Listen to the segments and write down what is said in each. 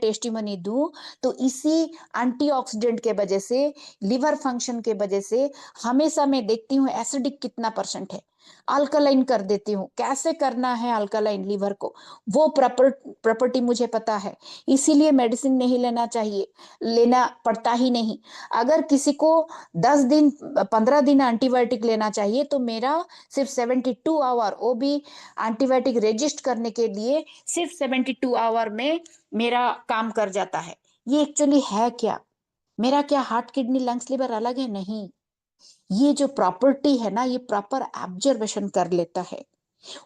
Testimony दूं तो इसी एंटीऑक्सीडेंट के वजह से, लिवर फंक्शन के वजह से हमेशा मैं देखती हूँ एसिडिक कितना परसेंट है, अल्कलाइन कर देती हूँ। कैसे करना है अल्कलाइन लिवर को, वो प्रॉपर्टी मुझे पता है, इसीलिए मेडिसिन नहीं लेना चाहिए, लेना पड़ता ही नहीं। अगर किसी को 10 दिन 15 दिन एंटीबायोटिक लेना चाहिए तो मेरा सिर्फ 72 आवर, वो भी एंटीबायोटिक रेजिस्ट करने के लिए सिर्फ 72 आवर में मेरा काम कर जाता है। ये एक्चुअली है क्या? मेरा क्या हार्ट किडनी लंग्स लिवर अलग है? नहीं, ये जो प्रॉपर्टी है ना, ये प्रॉपर ऑब्जर्वेशन कर लेता है।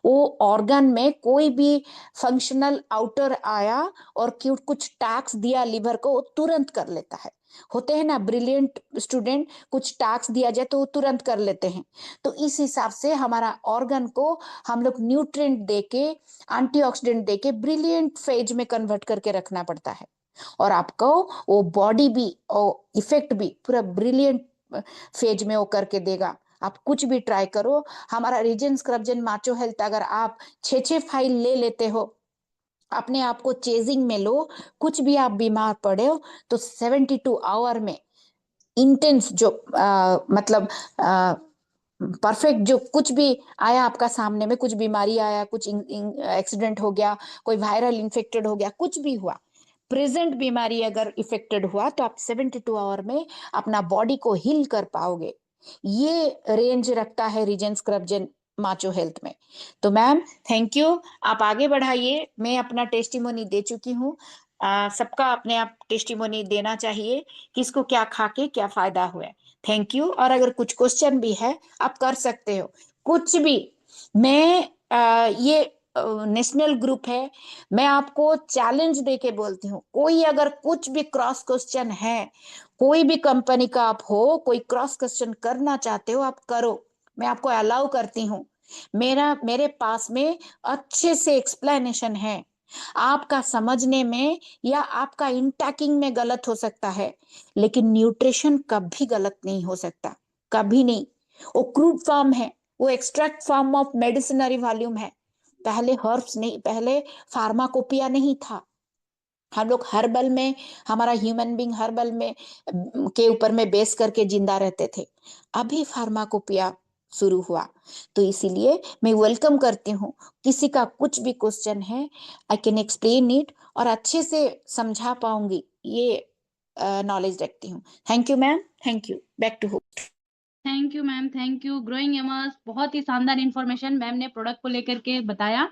वो ऑर्गन में कोई भी फंक्शनल आउटर आया और कुछ टास्क दिया लिवर को, वो तुरंत कर लेता है। होते हैं ना ब्रिलियंट स्टूडेंट, कुछ टास्क दिया जाए तो वो तुरंत कर लेते हैं। तो इस हिसाब से हमारा ऑर्गन को हम लोग न्यूट्रिएंट देके, एंटीऑक्सीडेंट देके ब्रिलियंट फेज में कन्वर्ट करके रखना पड़ता है। और आपको वो बॉडी भी और इफेक्ट भी पूरा ब्रिलियंट फेज में वो करके देगा। आप कुछ भी ट्राई करो, हमारा रीजन स्क्रबजन माचो हेल्थ, अगर आप 6 फाइल ले लेते हो, अपने आप को चेजिंग में लो, कुछ भी आप बीमार पड़े हो तो 72 आवर में इंटेंस जो मतलब परफेक्ट, जो कुछ भी आया आपका सामने में, कुछ बीमारी आया, कुछ एक्सीडेंट हो गया, कोई वायरल इन्फेक्टेड हो गया, कुछ भी हुआ, प्रेजेंट बीमारी अगर इफेक्टेड हुआ तो आप 72 आवर में अपना बॉडी को हील कर पाओगे। ये रेंज रखता है रीजन स्क्रबजन माचो हेल्थ में। तो मैम थैंक यू, आप आगे बढ़ाइए। मैं अपना टेस्टिमोनी दे चुकी हूँ। सबका अपने आप टेस्टिमोनी देना चाहिए, किसको क्या खा के क्या फायदा हुआ है। Thank you. और अगर कुछ क्वेश्चन भी है आप कर सकते हो, कुछ भी। मैं ये नेशनल ग्रुप है, मैं आपको चैलेंज देके बोलती हूँ, कोई अगर कुछ भी क्रॉस क्वेश्चन है, कोई भी कंपनी का आप हो, कोई क्रॉस क्वेश्चन करना चाहते हो आप करो, मैं आपको अलाउ करती हूँ। मेरे पास में अच्छे से एक्सप्लेनेशन है। आपका समझने में या आपका इंटैकिंग में गलत हो सकता है, लेकिन न्यूट्रिशन कभी गलत नहीं हो सकता, कभी नहीं। वो क्रूड फॉर्म है, वो एक्सट्रैक्ट फॉर्म ऑफ मेडिसिनरी वॉल्यूम है। पहले हर्ब्स नहीं, पहले फार्माकोपिया नहीं था। हम लोग हर्बल में, हमारा ह्यूमन बीइंग हर्बल में के ऊपर में बेस करके जिंदा रहते थे, अभी फार्माकोपिया शुरू हुआ। तो इसीलिए मैं वेलकम करती हूँ, किसी का कुछ भी क्वेश्चन है आई कैन एक्सप्लेन इट, और अच्छे से समझा पाऊंगी, ये नॉलेज रखती हूँ। Thank you ma'am, thank you. Back to host. Thank you ma'am, thank you. Growing Amos, बहुत ही शानदार इन्फॉर्मेशन मैम ने प्रोडक्ट को लेकर के बताया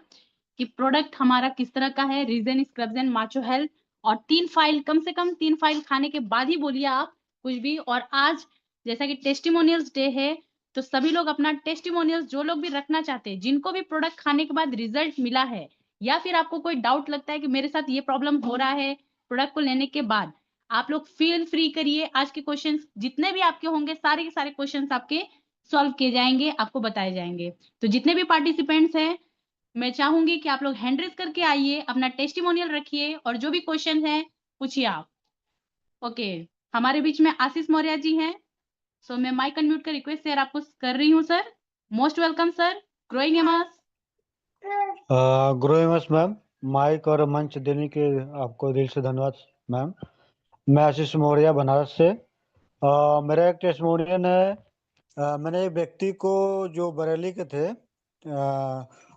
कि प्रोडक्ट हमारा किस तरह का है, रीजन स्क्रब्जन माचो हेल्थ। और 3 फाइल, कम से कम 3 फाइल खाने के बाद ही बोलिए आप कुछ भी। और आज जैसा कि टेस्टिमोनियल्स डे है, तो सभी लोग अपना टेस्टिमोनियल्स, जो लोग भी रखना चाहते हैं, जिनको भी प्रोडक्ट खाने के बाद रिजल्ट मिला है, या फिर आपको कोई डाउट लगता है कि मेरे साथ ये प्रॉब्लम हो रहा है प्रोडक्ट को लेने के बाद, आप लोग फील फ्री करिए। आज के क्वेश्चंस जितने भी आपके होंगे, सारे के सारे क्वेश्चंस आपके सॉल्व किए जाएंगे, आपको बताए जाएंगे। तो जितने भी पार्टिसिपेंट्स हैं, मैं चाहूंगी कि आप लोग हैंड रेज करके आइए, अपना टेस्टिमोनियल रखिए, और जो भी क्वेश्चन है पूछिए आप। ओके, हमारे बीच में आशीष मौर्य जी हैं, सो मैं माइक अनम्यूट का रिक्वेस्ट शेयर आपको कर रही हूँ। Sir most welcome sir, Growing Amos. Growing Amos ma'am, mic और मंच देने के आपको दिल से धन्यवाद मैम। मैं आशीष मौर्य बनारस से। मेरा एक टेस्टिमोनियल है। मैंने एक व्यक्ति को, जो बरेली के थे,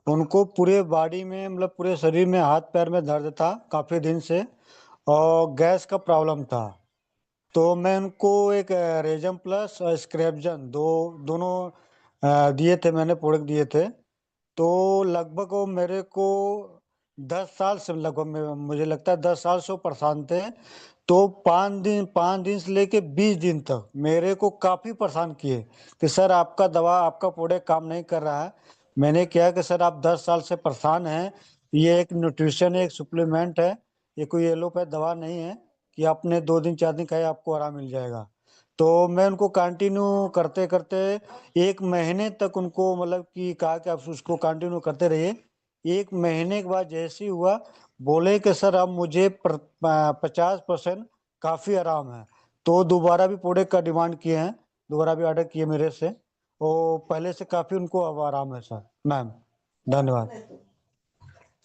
उनको पूरे बॉडी में, मतलब पूरे शरीर में, हाथ पैर में दर्द था काफ़ी दिन से, और गैस का प्रॉब्लम था। तो मैं उनको एक रेजम प्लस और स्क्रैबजन दोनों दिए थे, मैंने प्रोडक्ट दिए थे। तो लगभग वो मेरे को 10 साल से, लगभग मुझे लगता है 10 साल से वो परेशान थे। तो 5 दिन से लेके 20 दिन तक मेरे को काफ़ी परेशान किए कि सर आपका दवा, आपका प्रोडक्ट काम नहीं कर रहा है। मैंने किया कि सर आप 10 साल से परेशान हैं, ये एक न्यूट्रिशन है, एक सप्लीमेंट है, ये कोई एलोपैथ दवा नहीं है कि आपने 2 दिन 4 दिन खाए आपको आराम मिल जाएगा। तो मैं उनको कंटिन्यू करते करते 1 महीने तक उनको, मतलब कि कहा कि आप उसको कंटिन्यू करते रहिए। 1 महीने के बाद जैसे ही हुआ, बोले कि सर अब मुझे 50% काफ़ी आराम है। तो दोबारा भी प्रोडक्ट का डिमांड किए हैं, दोबारा भी ऑर्डर किए मेरे से, और पहले से काफ़ी उनको अब आराम है सर। मैम धन्यवाद।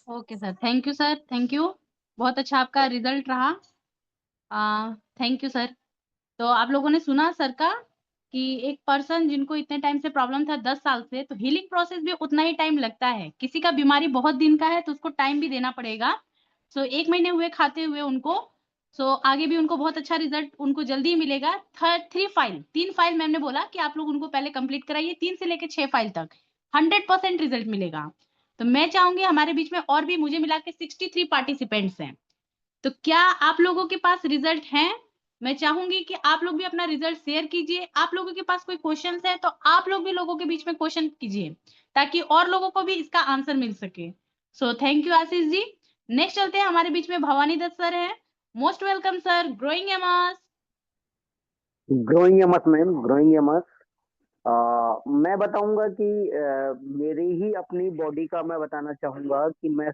Okay sir, thank you sir, thank you. बहुत अच्छा आपका रिजल्ट रहा। Thank you sir. तो आप लोगों ने सुना सर का कि एक पर्सन जिनको इतने टाइम से प्रॉब्लम था 10 साल से, तो हीलिंग प्रोसेस भी उतना ही टाइम लगता है। किसी का बीमारी बहुत दिन का है तो उसको टाइम भी देना पड़ेगा। सो 1 महीने हुए खाते हुए उनको, सो आगे भी उनको बहुत अच्छा रिजल्ट उनको जल्दी ही मिलेगा। 3 फाइल मैम ने बोला कि आप लोग उनको पहले कंप्लीट कराइए, 3 से लेके 6 फाइल तक 100% रिजल्ट मिलेगा। तो मैं चाहूंगी हमारे बीच में और भी मुझे मिला के 63 पार्टिसिपेंट्स हैं, तो क्या आप लोगों के पास रिजल्ट हैं? मैं चाहूंगी कि आप लोग भी अपना रिजल्ट शेयर कीजिए। आप लोगों के पास कोई क्वेश्चन है तो आप लोग भी लोगों के बीच में क्वेश्चन कीजिए, ताकि और लोगों को भी इसका आंसर मिल सके। So thank you Ashish ji. Next चलते हैं, हमारे बीच में भवानी दत्त सर हैं। Most welcome sir, Growing Amos. Growing AIIMS ma'am, growing Amos. मैं बताऊंगा कि मेरी ही अपनी बॉडी का मैं बताना चाहूंगा कि मैं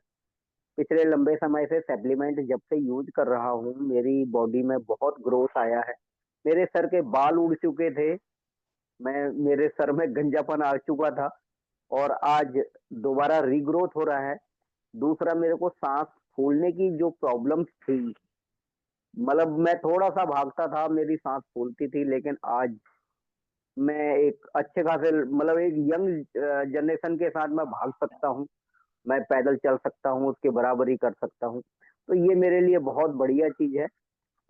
पिछले लंबे समय से सप्लीमेंट जब से यूज कर रहा हूँ, मेरी बॉडी में बहुत ग्रोथ आया है। मेरे सर के बाल उड़ चुके थे, मेरे सर में गंजापन आ चुका था, और आज दोबारा रीग्रोथ हो रहा है। दूसरा, मेरे को सांस फूलने की जो प्रॉब्लम थी, मतलब मैं थोड़ा सा भागता था, मेरी सांस फूलती थी, लेकिन आज मैं एक अच्छे खासे, मतलब एक यंग जनरेशन के साथ मैं भाग सकता हूँ, मैं पैदल चल सकता हूँ, उसके बराबरी कर सकता हूँ। तो ये मेरे लिए बहुत बढ़िया चीज है,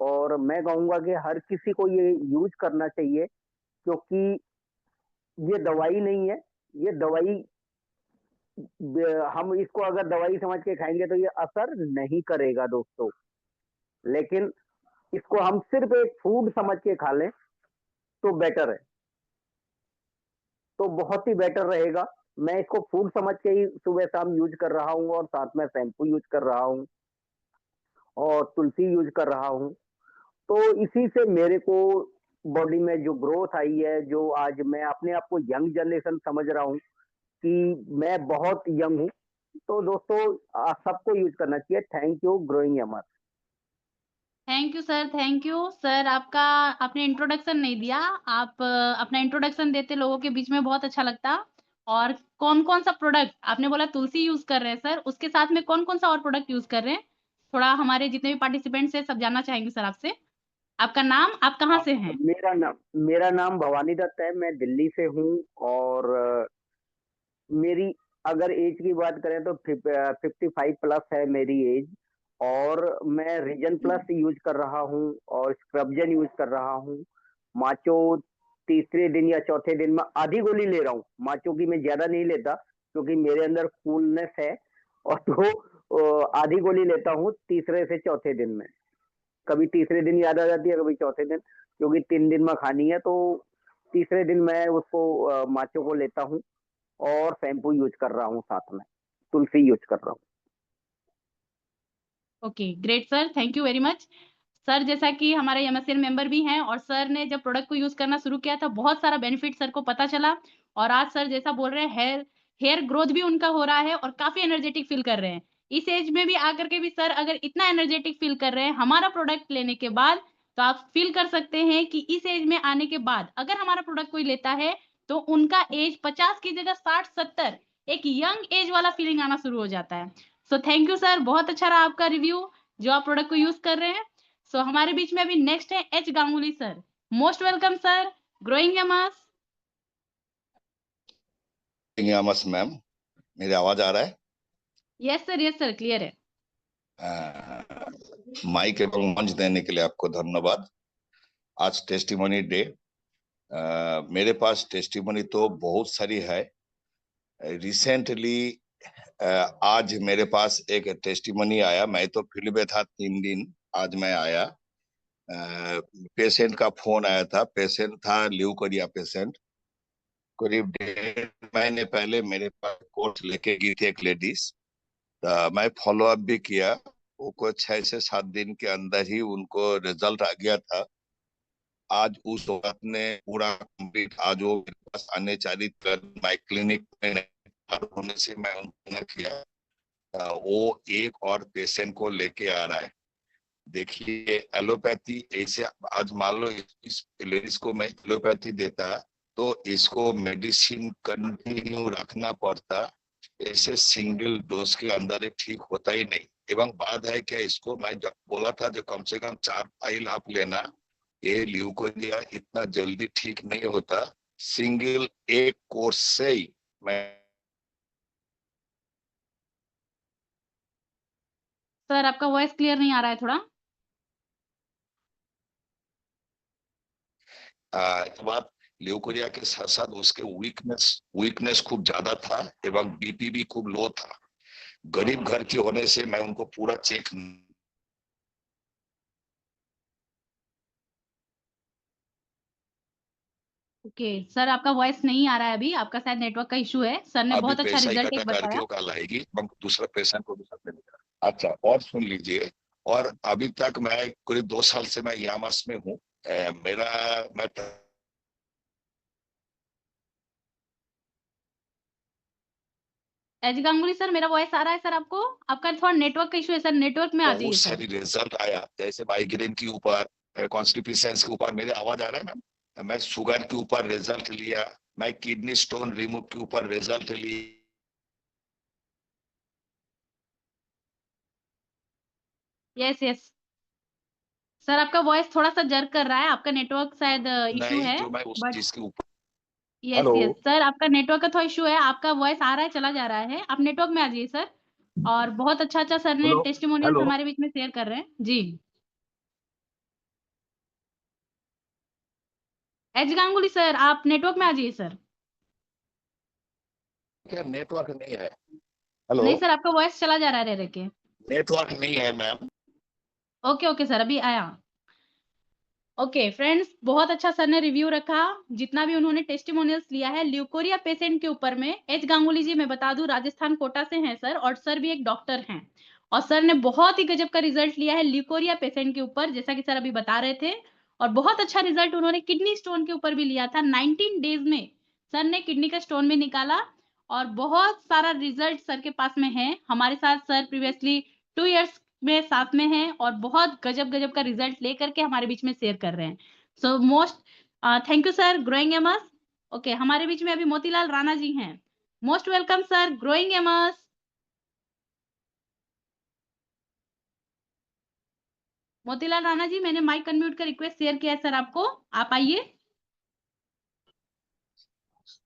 और मैं कहूंगा कि हर किसी को ये यूज करना चाहिए, क्योंकि ये दवाई नहीं है। ये दवाई, हम इसको अगर दवाई समझ के खाएंगे तो ये असर नहीं करेगा दोस्तों, लेकिन इसको हम सिर्फ एक फूड समझ के खा लें तो बेटर है, तो बहुत ही बेटर रहेगा। मैं इसको फूड समझ के ही सुबह शाम यूज कर रहा हूँ, और साथ में शैम्पू यूज कर रहा हूँ, और तुलसी यूज कर रहा हूँ। तो इसी से मेरे को बॉडी में जो ग्रोथ आई है, जो आज मैं अपने आप को यंग जनरेशन समझ रहा हूँ कि मैं बहुत यंग हूँ। तो दोस्तों, सबको यूज करना चाहिए। Thank you, Growing Amos. Thank you sir, thank you sir. आपका आपने इंट्रोडक्शन नहीं दिया, आप अपना इंट्रोडक्शन देते लोगों के बीच में बहुत अच्छा लगता। और कौन कौन सा प्रोडक्ट आपने बोला तुलसी यूज कर रहे हैं सर, उसके साथ में कौन कौन सा और प्रोडक्ट यूज कर रहे हैं? थोड़ा हमारे जितने भी पार्टिसिपेंट्स हैं सब जानना चाहेंगे सर आपसे। आपका नाम, आप कहाँ से हैं? मेरा नाम भवानी दत्त है, मैं दिल्ली से हूँ। और मेरी अगर एज की बात करें तो 55 प्लस है मेरी एज, और मैं रीजन प्लस यूज कर रहा हूँ, और स्क्रबजन यूज कर रहा हूँ। माचो तीसरे दिन या चौथे दिन में आधी गोली ले रहा हूँ। माचो की मैं ज्यादा नहीं लेता, क्योंकि मेरे अंदर कूलनेस है, और तो आधी गोली लेता हूँ तीसरे से चौथे दिन में। कभी तीसरे दिन याद आ जाती है, कभी चौथे दिन, क्योंकि 3 दिन में खानी है, तो तीसरे दिन मैं उसको माचो को लेता हूँ, और शैम्पू यूज कर रहा हूँ, साथ में तुलसी यूज कर रहा हूँ। Okay, great sir, thank you very much sir. जैसा कि हमारे एमएसएल मेंबर भी हैं, और सर ने जब प्रोडक्ट को यूज करना शुरू किया था बहुत सारा बेनिफिट सर को पता चला, और आज सर जैसा बोल रहे हैं हेयर ग्रोथ भी उनका हो रहा है और काफी एनर्जेटिक फील कर रहे हैं। इस एज में भी आकर के भी सर अगर इतना एनर्जेटिक फील कर रहे हैं हमारा प्रोडक्ट लेने के बाद, तो आप फील कर सकते हैं कि इस एज में आने के बाद अगर हमारा प्रोडक्ट कोई लेता है तो उनका एज 50 की जगह 60-70 एक यंग एज वाला फीलिंग आना शुरू हो जाता है। सो थैंक यू सर, बहुत अच्छा रहा आपका रिव्यू जो आप प्रोडक्ट को यूज कर रहे हैं। सो हमारे बीच में अभी नेक्स्ट है H Ganguly sir. Most welcome sir, Growing Amos. Amos ma'am, मेरी आवाज आ रहा है? यस सर, क्लियर है। माइक एवं मंच देने के लिए आपको धन्यवाद। आज टेस्टिमोनी डे। मेरे पास टेस्टिमोनी तो बहुत सारी है। रिसेंटली आज मेरे पास एक टेस्टिमोनी आया। मैं तो फील्ड में था 3 दिन, आज मैं आया। पेशेंट का फोन आया था। पेशेंट था ल्यूकोरिया पेशेंट। करीब 1.5 महीने पहले मेरे पास कोर्स लेके गई थी एक लेडीज। मैं फॉलो अप भी किया। उनको 6 से 7 दिन के अंदर ही उनको रिजल्ट आ गया था। आज उस औरत ने पूरा कंप्लीट, आज वो मेरे पास आने चाही माई क्लिनिक में होने से मैं उनको न किया। वो एक और पेशेंट को लेके आ रहा है। देखिए एलोपैथी ऐसे, आज मान लो इस लेडीज को मैं एलोपैथी देता तो इसको मेडिसिन कंटिन्यू रखना पड़ता। ऐसे सिंगल डोज के अंदर ठीक होता ही नहीं। एवं बात है कि इसको मैं जब बोला था जो कम से कम 4 फाइल आप लेना, ये ल्यूकोरिया इतना जल्दी ठीक नहीं होता, सिंगल एक कोर्स से ही मैं सर आपका वॉइस क्लियर नहीं आ रहा है थोड़ा। बात ल्यूकोरिया के साथ साथ उसके वीकनेस खूब ज्यादा था एवं बीपी भी खूब लो था। गरीब घर के होने से मैं उनको पूरा चेक ओके सर, आपका वॉइस नहीं आ रहा है अभी, आपका शायद नेटवर्क का इशू है। सर ने अभी बहुत अच्छा पैसा रिजल्ट इकट्ठा एक करके बताया। वो कल आएगी, हम दूसरा पेशेंट को दूसरा पे लेकर। अच्छा, और सुन लीजिए, और अभी तक मैं करीब 2 साल से मैं यामास में हूँ। मैं एज गांगुली सर, मेरा वॉइस आ रहा है सर आपको? आपका थोड़ा नेटवर्क का इशू है सर, नेटवर्क में आ जाइए बहुत सर। सारी रिजल्ट आया, जैसे माइग्रेन के ऊपर, कॉन्स्टिपेशन के ऊपर। मेरी आवाज आ रहा है मैम? मैं शुगर के ऊपर रिजल्ट लिया, मैं किडनी स्टोन रिमूव के ऊपर रिजल्ट ली। यस यस सर, आपका वॉइस थोड़ा सा जर्क कर रहा है, आपका नेटवर्क शायद इशू नहीं, है। जो मैं उस बट चीज के ऊपर। Yes hello. यस सर, आपका नेटवर्क का थोड़ा इशू है, आपका वॉइस आ रहा है चला जा रहा है, आप नेटवर्क में आ जाइए सर। और बहुत अच्छा अच्छा सर ने हेलो। Testimonials hello. हमारे बीच में शेयर कर रहे हैं जी। एज गांगुली सर, आप नेटवर्क में आ जाइए सर। क्या नेटवर्क नहीं है? हेलो। नहीं सर, आपका वॉइस चला जा रहा है रह रह के। नेटवर्क नहीं है मैम। ओके ओके सर, अभी आया। ओके फ्रेंड्स, बहुत अच्छा सर ने रिव्यू रखा, जितना भी उन्होंने टेस्टिमोनियल्स लिया है ल्यूकोरिया पेशेंट के ऊपर में। एच गांगुली जी, मैं बता दूं, राजस्थान कोटा से हैं सर, और सर भी एक डॉक्टर हैं, और सर ने बहुत ही गजब का रिजल्ट लिया है ल्यूकोरिया पेशेंट के ऊपर, जैसा कि सर अभी बता रहे थे। और बहुत अच्छा रिजल्ट उन्होंने किडनी स्टोन के ऊपर भी लिया था। 19 डेज में सर ने किडनी का स्टोन भी निकाला, और बहुत सारा रिजल्ट सर के पास में है। हमारे साथ सर प्रीवियसली 2 इयर्स में साथ में हैं, और बहुत गजब गजब का रिजल्ट लेकर के हमारे बीच में शेयर कर रहे हैं। So most thank you sir, growing AIIMS. Okay, हमारे बीच में अभी मोतीलाल राणा जी हैं। Most welcome sir, growing Amos. Motilal Rana ji, मैंने माइक अनम्यूट का रिक्वेस्ट शेयर किया है सर आपको, आप आइए।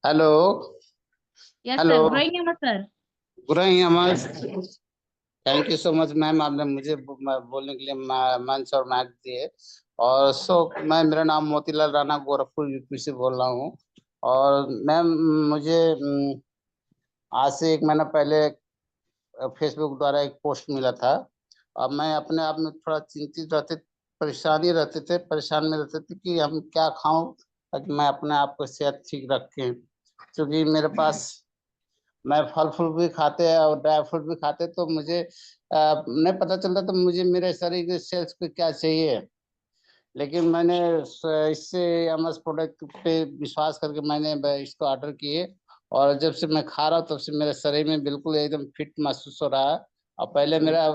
Hello. Yes hello. Sir, growing AIIMS sir. Growing Amos, thank you so much ma'am, आपने मुझे बोलने के लिए मंच और माइक दिए। और मेरा नाम मोतीलाल राणा गोरखपुर यूपी से बोल रहा हूँ। और मैम, मुझे आज से 1 महीना पहले फेसबुक द्वारा एक पोस्ट मिला था। अब मैं अपने आप में थोड़ा चिंतित रहते, परेशान में रहते थे कि हम क्या खाऊं ताकि मैं अपने आप को सेहत ठीक रखें। क्योंकि मेरे पास, मैं फल फूल भी खाते हैं और ड्राई फ्रूट भी खाते, तो मुझे नहीं पता चलता तो मुझे मेरे शरीर के सेल्स पे क्या चाहिए। लेकिन मैंने इससे एमएस प्रोडक्ट पे विश्वास करके मैंने इसको ऑर्डर किए। और जब से मैं खा रहा हूँ तब से मेरे शरीर में बिल्कुल एकदम फिट महसूस हो रहा है। और पहले मेरा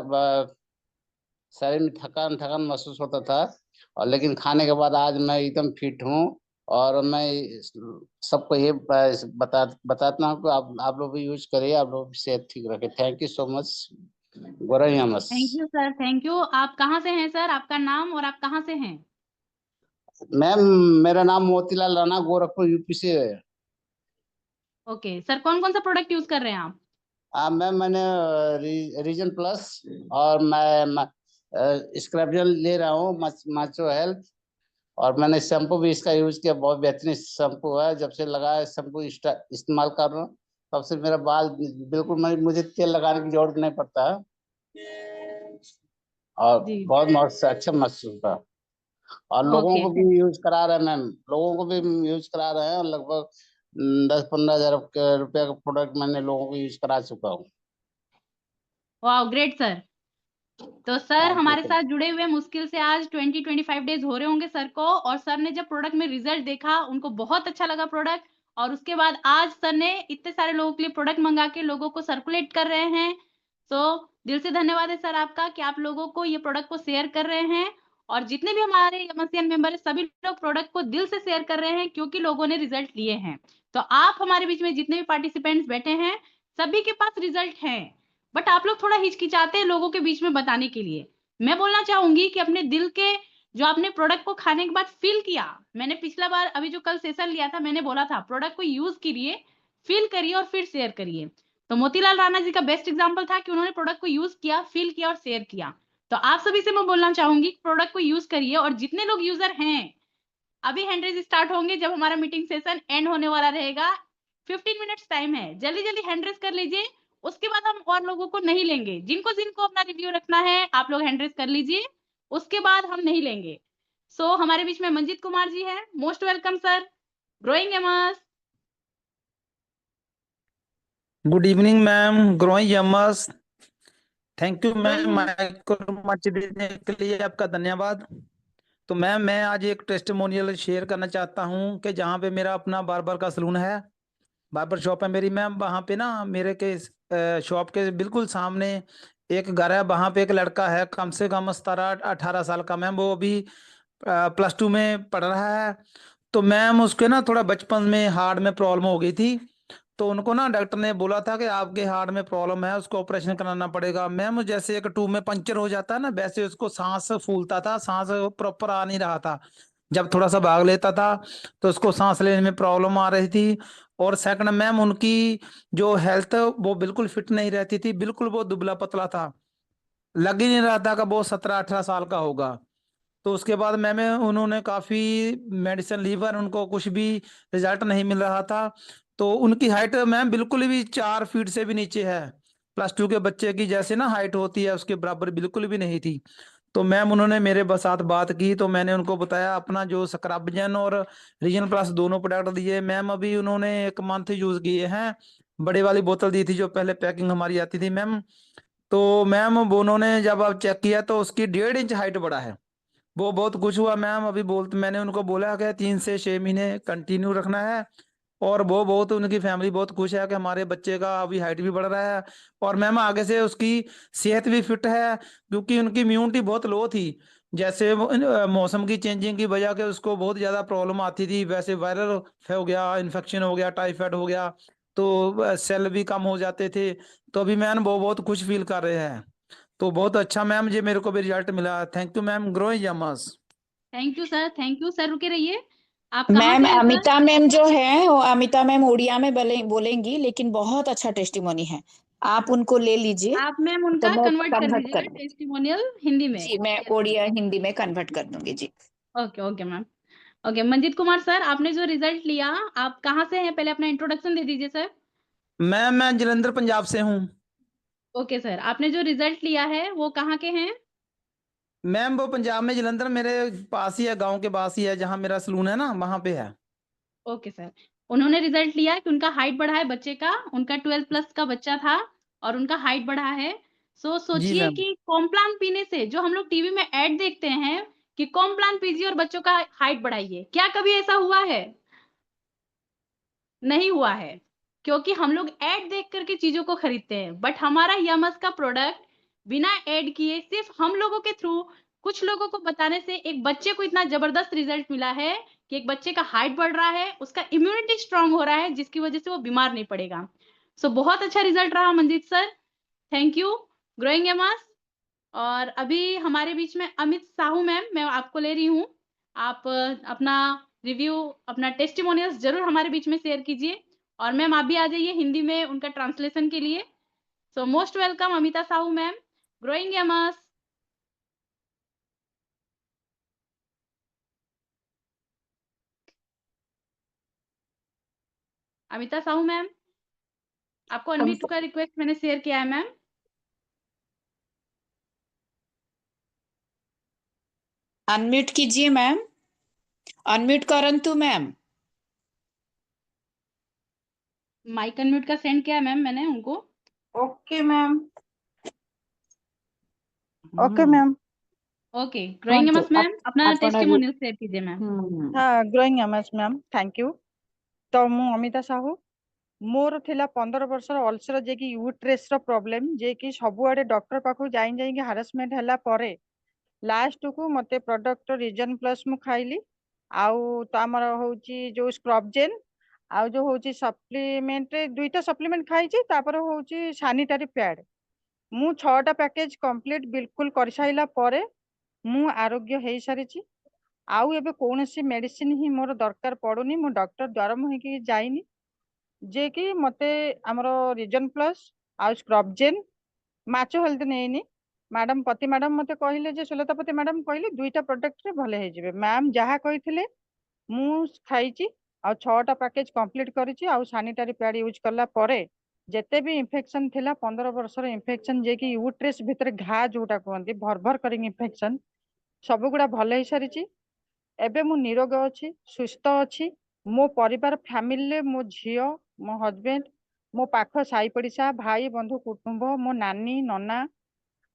शरीर में थकान थकान महसूस होता था, और लेकिन खाने के बाद आज मैं एकदम फिट हूँ। और मैं सबको ये बताता हूँ कि आप लोग भी यूज करिए, आप लोग भी सेहत ठीक रखें। Thank you so much. Growing Amos. Thank you sir, thank you. आप कहाँ से हैं सर? आपका नाम और आप कहाँ से हैं? मैम, मेरा नाम मोतीलाल राणा, गोरखपुर यूपी से है। ओके सर, कौन कौन सा प्रोडक्ट यूज कर रहे हैं आप? मैम, मैंने रीजन प्लस और मैं स्क्रैबजल ले रहा हूँ, माचो हेल्थ। और मैंने शैम्पू भी इसका यूज किया, बहुत बेहतरीन शैम्पू है। जब से लगाया शैम्पू इस्तेमाल कर रहा हूँ, तब से मेरा बाल बिल्कुल, मुझे तेल लगाने की जरूरत नहीं पड़ता है। और जी। बहुत अच्छा महसूस होता है। और लोगों ओके। को भी यूज करा रहे हैं मैम, लोगों को भी यूज करा रहे हैं। और लगभग 10-15 हजार रुपया का प्रोडक्ट मैंने लोगों को यूज करा चुका हूँ। वाह, ग्रेट सर। तो सर थैंक यू हमारे सर। साथ जुड़े हुए मुश्किल से आज 20-25 डेज हो रहे होंगे सर को, और सर ने जब प्रोडक्ट में रिजल्ट देखा, उनको बहुत अच्छा लगा प्रोडक्ट, और उसके बाद आज सर ने इतने सारे लोगों के लिए प्रोडक्ट मंगा के लोगों को सर्कुलेट कर रहे हैं। तो दिल से धन्यवाद है सर आपका कि आप लोगों को ये प्रोडक्ट को शेयर कर रहे हैं। और जितने भी हमारे एमएससीएन मेंबर है, सभी लोग प्रोडक्ट को दिल से शेयर कर रहे हैं, क्योंकि लोगों ने रिजल्ट लिए हैं। तो आप हमारे बीच में जितने भी पार्टिसिपेंट्स बैठे हैं, सभी के पास रिजल्ट हैं। बट आप लोग थोड़ा हिचकिचाते हैं लोगों के बीच में बताने के लिए। मैं बोलना चाहूंगी कि अपने दिल के जो आपने प्रोडक्ट को खाने के बाद फील किया, मैंने पिछला बार अभी जो कल सेशन लिया था मैंने बोला था प्रोडक्ट को यूज करिए, फील करिए और फिर शेयर करिए। तो मोतीलाल राणा जी का बेस्ट एग्जांपल था कि उन्होंने प्रोडक्ट को यूज किया, फील किया और शेयर किया। तो आप सभी से मैं बोलना चाहूंगी प्रोडक्ट को यूज करिए, और जितने लोग यूजर हैं अभी हैंड रेज स्टार्ट होंगे जब हमारा मीटिंग सेशन एंड होने वाला रहेगा, 15 मिनट्स टाइम है, जल्दी जल्दी हैंड रेज कर लीजिए। उसके बाद हम और लोगों को नहीं लेंगे, जिनको जिनको अपना रिव्यू रखना है आप लोग हैंड रेज कर लीजिए, उसके बाद हम नहीं लेंगे। सो हमारे बीच में मंजीत कुमार जी हैं, most welcome sir, Growing Amos. Good evening ma'am, Growing Amos. Thank you ma'am, Growing- mic को मंच देने के लिए आपका धन्यवाद। तो मैम मैं आज एक टेस्टिमोनियल शेयर करना चाहता हूँ कि जहाँ पे मेरा अपना बार्बर का सलून है, बार्बर शॉप है मेरी मैम, वहाँ पे ना मेरे के शॉप के बिल्कुल सामने एक घर है, वहाँ पे एक लड़का है कम से कम 17-18 साल का मैम, वो अभी +2 में पढ़ रहा है। तो मैम उसके ना थोड़ा बचपन में हार्ट में प्रॉब्लम हो गई थी, तो उनको ना डॉक्टर ने बोला था कि आपके हार्ट में प्रॉब्लम है, उसको ऑपरेशन कराना पड़ेगा। मैम जैसे एक ट्यूब में पंचर हो जाता है ना, वैसे उसको सांस फूलता था, सांस प्रॉपर आ नहीं रहा था। जब थोड़ा सा भाग लेता था तो उसको सांस लेने में प्रॉब्लम आ रही थी। और सेकंड मैम उनकी जो हेल्थ वो बिल्कुल फिट नहीं रहती थी, बिल्कुल वो दुबला पतला था, लग ही नहीं रहा था कि वो 17-18 साल का होगा। तो उसके बाद मैम उन्होंने काफी मेडिसिन ली पर उनको कुछ भी रिजल्ट नहीं मिल रहा था। तो उनकी हाइट मैम बिल्कुल भी 4 फीट से भी नीचे है, +2 के बच्चे की जैसे ना हाइट होती है उसके बराबर बिल्कुल भी नहीं थी। तो मैम उन्होंने मेरे साथ बात की, तो मैंने उनको बताया अपना जो स्क्रबजन और रीजन प्लस दोनों प्रोडक्ट दिए मैम, अभी उन्होंने 1 मंथ यूज किए हैं। बड़ी वाली बोतल दी थी जो पहले पैकिंग हमारी आती थी मैम। तो मैम वो उन्होंने जब अब चेक किया तो उसकी 1.5 इंच हाइट बढ़ा है। वो बहुत खुश हुआ मैम, अभी बोलते मैंने उनको बोला कि 3 से 6 महीने कंटिन्यू रखना है। और वो बहुत उनकी फैमिली बहुत खुश है कि हमारे बच्चे का अभी हाइट भी बढ़ रहा है और मैम आगे से उसकी सेहत भी फिट है, क्योंकि उनकी इम्यूनिटी बहुत लो थी। जैसे मौसम की चेंजिंग की वजह के उसको बहुत ज़्यादा प्रॉब्लम आती थी, वैसे वायरल हो गया, इन्फेक्शन हो गया, टाइफाइड हो गया, तो सेल भी कम हो जाते थे। तो अभी मैम वो बहुत खुश फील कर रहे हैं। तो बहुत अच्छा मैम, ये मेरे को भी रिजल्ट मिला। Thank you ma'am, Growing Amos. Thank you sir, thank you sir, रुके रहिए। आप कहाँ मैम से हैं सर? अमिता मैम जो है वो अमिता मैम उड़िया में बोलेंगी, लेकिन बहुत अच्छा टेस्टिमोनी है, आप उनको ले लीजिए। आप मैम तो उनका मैं कन्वर्ट कर कन्वर्ट दीजिएगा कर दूंगी टेस्टिमोनियल हिंदी में। जी, मैं उड़िया हिंदी में कन्वर्ट कर दूंगी जी। Okay okay ma'am. Okay Manjeet Kumar sir, आपने जो रिजल्ट लिया, आप कहाँ से हैं, पहले अपना इंट्रोडक्शन दे दीजिए सर। मैं जलंधर पंजाब से हूँ। ओके सर, आपने जो रिजल्ट लिया है वो कहाँ के हैं? मैम वो पंजाब में जलंधर मेरे पास ही है, गांव के पास ही है, जहाँ मेरा सलून है ना वहां पे है। ओके सर, उन्होंने रिजल्ट लिया कि उनका हाइट बढ़ा है बच्चे का, उनका 12+ का बच्चा था और उनका हाइट बढ़ा है। जी सोचिए मैम। कि कॉम्प्लान पीने से, जो हम लोग टीवी में ऐड देखते हैं कि कॉम्प्लान पीजिए और बच्चों का हाइट बढ़ाइए, क्या कभी ऐसा हुआ है? नहीं हुआ है, क्योंकि हम लोग ऐड देख करके चीजों को खरीदते हैं। बट हमारा यमस का प्रोडक्ट बिना ऐड किए, सिर्फ हम लोगों के थ्रू कुछ लोगों को बताने से एक बच्चे को इतना जबरदस्त रिजल्ट मिला है कि एक बच्चे का हाइट बढ़ रहा है, उसका इम्यूनिटी स्ट्रांग हो रहा है, जिसकी वजह से वो बीमार नहीं पड़ेगा। बहुत अच्छा रिजल्ट रहा Manjeet sir, thank you, Growing Amos. और अभी हमारे बीच में अमित साहू मैम, मैं आपको ले रही हूँ। आप अपना रिव्यू, अपना टेस्टिमोनियल्स जरूर हमारे बीच में शेयर कीजिए। और मैम आप भी आ जाइए हिंदी में उनका ट्रांसलेशन के लिए। Most welcome Amita Sahu ma'am, Growing Amos. Amita Sahu ma'am, आपको अनम्यूट का रिक्वेस्ट मैंने शेयर किया है मैम। अनम्यूट कीजिए मैम, अनम्यूट करंतु मैम। माइक अनम्यूट का सेंड किया है मैम मैंने उनको। Okay ma'am, okay ma'am. Okay, Growing Amos ma'am, अपना ଆପଣ टेस्टिमोनियल शेयर कीजिए मैम। हाँ, Growing MS ma'am, thank you. तो मु अमिता साहू, मोर थिला 15 वर्षर अल्सर जे कि यूट्रेस रो प्रॉब्लम, जे कि सबुआडे डॉक्टर पाखु जाई जाई कि हारासमेंट हला परे लास्ट को मते प्रोडक्ट रीजन प्लस मु खाइली, आउ तो हमर होची जो स्क्रबजेन, आउ जो होची सप्लीमेंट, दुईटा सप्लीमेंट खाइची, तापर होची सैनिटरी पैड। ମୁଁ 6ଟା ପ୍ୟାକେଜ କମ୍ପ୍ଲିଟ ବିଲକୁଲ କରିସାରିଲା ପରେ ମୁଁ ଆରୋଗ୍ୟ ହେଇସାରିଛି। ଆଉ ଏବେ କୌଣସି ମେଡିସିନ ହିଁ ମୋର ଦରକାର ପଡୁନି। ମୁଁ ଡକ୍ଟର ଦ୍ୱାରମ ହେଇକି ଯାଇନି, ଯେ କି ମତେ ଆମର ରିଜନ ପ୍ଲସ୍ ଆଉ ସ୍କ୍ରବଜେନ୍ ମାଚୋ ହେଲ୍ଥ ନେଇନି। ମ୍ୟାଡାମ ପତି ମ୍ୟାଡାମ ମତେ କହିଲେ ଯେ ସୁଲତାପତି ମ୍ୟାଡାମ କହିଲେ 2ଟା ପ୍ରଡକ୍ଟରେ ଭଲ ହେଇଯିବେ। ମ୍ୟାମ ଯାହା କହିଥିଲେ ମୁଁ ଖାଇଛି ଆଉ 6ଟା ପ୍ୟାକେଜ କମ୍ପ୍ଲିଟ କରିଛି। ଆଉ ସାନିଟାରୀ ପ୍ୟାଡ ୟୁଜ କଲା ପରେ ଯେତେ ବି ଇନଫେକ୍ସନ ଥିଲା 15 ବର୍ଷର ଇନଫେକ୍ସନ, ଯେ କି ୟୁଟ୍ରେସ୍ ଭିତରେ ଘା ଯୋଉଟା କୁହନ୍ତି ଭରଭର କରି ଇନଫେକ୍ସନ, ସବୁଗୁଡା ଭଲ ହେଇସାରିଛି। ଏବେ ମୁଁ ନିରୋଗ ଅଛି, ସୁସ୍ଥ ଅଛି। ମୋ ପରିବାର ଫ୍ୟାମିଲିରେ ମୋ ଝିଅ, ମୋ ହଜବେଣ୍ଡ, ମୋ ପାଖ ସାହି ପଡିଶା, ଭାଇ ବନ୍ଧୁ କୁଟୁମ୍ବ, ମୋ ନାନୀ ନନା,